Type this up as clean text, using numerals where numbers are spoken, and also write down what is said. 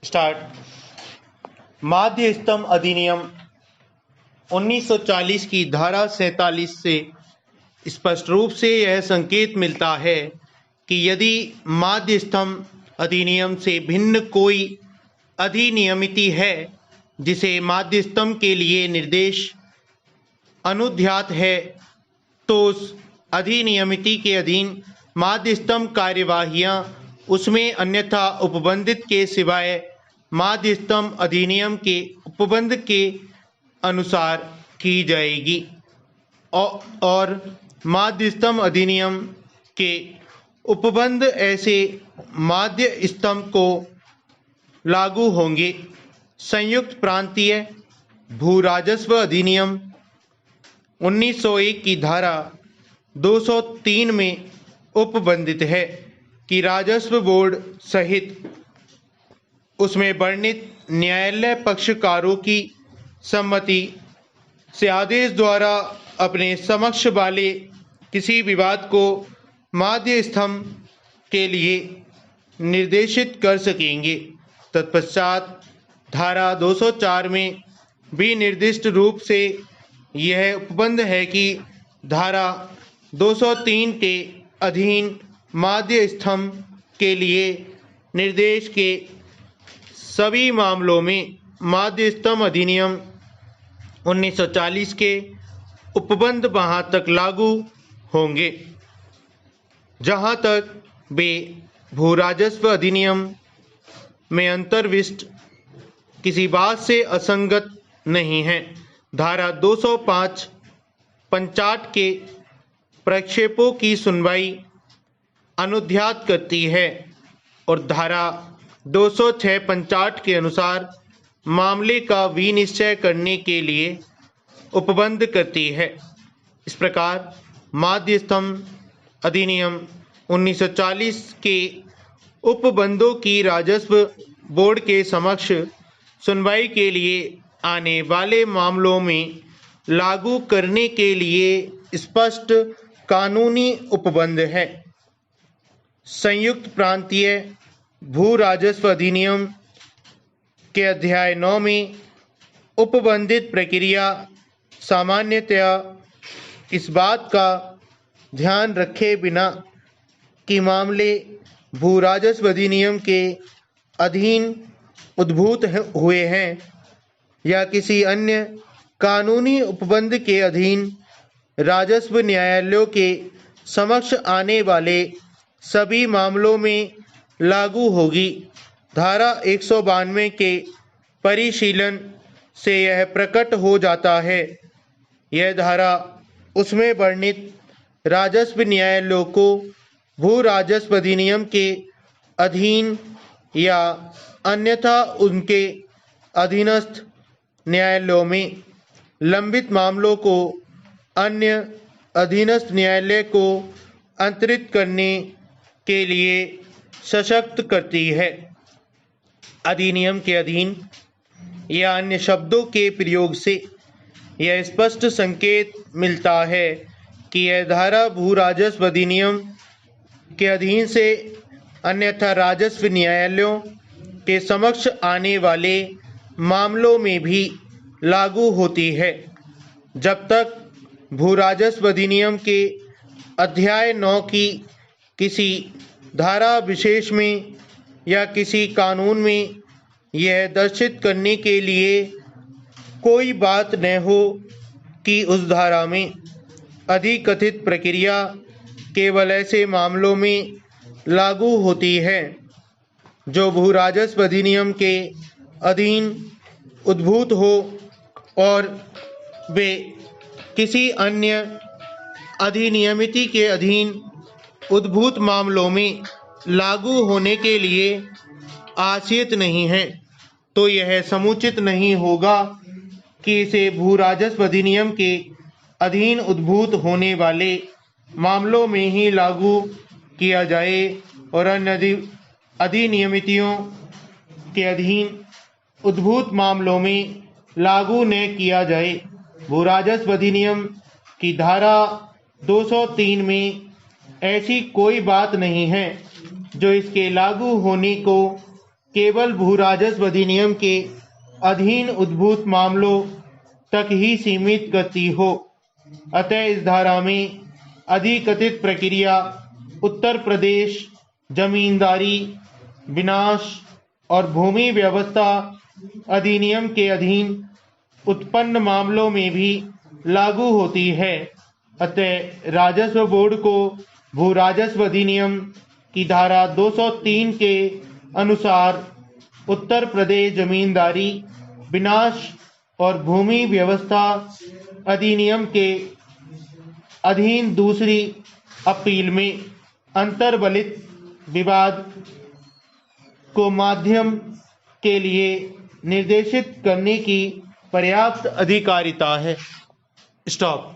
Start. माध्य स्तंभ अधिनियम 1940 की धारा 47 से स्पष्ट रूप से यह संकेत मिलता है कि यदि माध्य स्तंभ अधिनियम से भिन्न कोई अधिनियमिति है जिसे माध्य स्तंभ के लिए निर्देश अनुध्यात है, तो उस अधिनियमिति के अधीन माध्य स्तंभ कार्यवाहियां उसमें अन्यथा उपबंधित के सिवाय माध्य स्तंभ अधिनियम के उपबंध के अनुसार की जाएगी और माध्य स्तंभ अधिनियम के उपबंध ऐसे माध्य स्तंभ को लागू होंगे। संयुक्त प्रांतीय भू राजस्व अधिनियम 1901 की धारा 203 में उपबंधित है कि राजस्व बोर्ड सहित उसमें वर्णित न्यायालय पक्षकारों की सम्मति से आदेश द्वारा अपने समक्ष वाले किसी विवाद को माध्य स्तंभ के लिए निर्देशित कर सकेंगे। तत्पश्चात धारा 204 में भी निर्दिष्ट रूप से यह उपबंध है कि धारा 203 के अधीन माध्य स्तंभ के लिए निर्देश के सभी मामलों में माध्य स्तंभ अधिनियम 1940 के उपबंध वहाँ तक लागू होंगे जहाँ तक वे भू राजस्व अधिनियम में अंतर्विष्ट किसी बात से असंगत नहीं हैं। धारा 205 पंचाट के प्रक्षेपों की सुनवाई अनुध्यात करती है और धारा 206 पंचाट के अनुसार मामले का विनिश्चय करने के लिए उपबंध करती है। इस प्रकार माध्य स्तंभ अधिनियम 1940 के उपबंधों की राजस्व बोर्ड के समक्ष सुनवाई के लिए आने वाले मामलों में लागू करने के लिए स्पष्ट कानूनी उपबंध है। संयुक्त प्रांतीय भू राजस्व अधिनियम के अध्याय 9 में उपबंधित प्रक्रिया सामान्यतया इस बात का ध्यान रखे बिना कि मामले भू राजस्व अधिनियम के अधीन उद्भूत हुए हैं या किसी अन्य कानूनी उपबंध के अधीन राजस्व न्यायालयों के समक्ष आने वाले सभी मामलों में लागू होगी। धारा 192 के परिशीलन से यह प्रकट हो जाता है। यह धारा उसमें वर्णित राजस्व न्यायालयों को भू राजस्व अधिनियम के अधीन या अन्यथा उनके अधीनस्थ न्यायालयों में लंबित मामलों को अन्य अधीनस्थ न्यायालय को अंतरित करने के लिए सशक्त करती है। अधिनियम के अधीन या अन्य शब्दों के प्रयोग से यह स्पष्ट संकेत मिलता है कि यह धारा भू राजस्व अधिनियम के अधीन से अन्यथा राजस्व न्यायालयों के समक्ष आने वाले मामलों में भी लागू होती है जब तक भू राजस्व अधिनियम के अध्याय 9 की किसी धारा विशेष में या किसी कानून में यह दर्शित करने के लिए कोई बात न हो कि उस धारा में अधिकथित प्रक्रिया केवल ऐसे मामलों में लागू होती है जो भू राजस्व अधिनियम के अधीन उद्भूत हो और वे किसी अन्य अधिनियमिति के अधीन उद्भूत मामलों में लागू होने के लिए आशयित नहीं है, तो यह समुचित नहीं होगा कि इसे भू राजस्व अधिनियम के अधीन उद्भूत होने वाले मामलों में ही लागू किया जाए और अन्य अधिनियमितियों के अधीन उद्भूत मामलों में लागू न किया जाए। भू राजस्व अधिनियम की धारा 203 में ऐसी कोई बात नहीं है जो इसके लागू होने को केवल भू राजस्व अधिनियम के अधीन उद्भूत मामलों तक ही सीमित करती हो। अतः इस धारा में अधिकथित प्रक्रिया उत्तर प्रदेश जमींदारी विनाश और भूमि व्यवस्था अधिनियम के अधीन उत्पन्न मामलों में भी लागू होती है। अतः राजस्व बोर्ड को भू राजस्व अधिनियम की धारा 203 के अनुसार उत्तर प्रदेश जमींदारी विनाश और भूमि व्यवस्था अधिनियम के अधीन दूसरी अपील में अंतर्बलित विवाद को माध्यम के लिए निर्देशित करने की पर्याप्त अधिकारिता है। स्टॉप।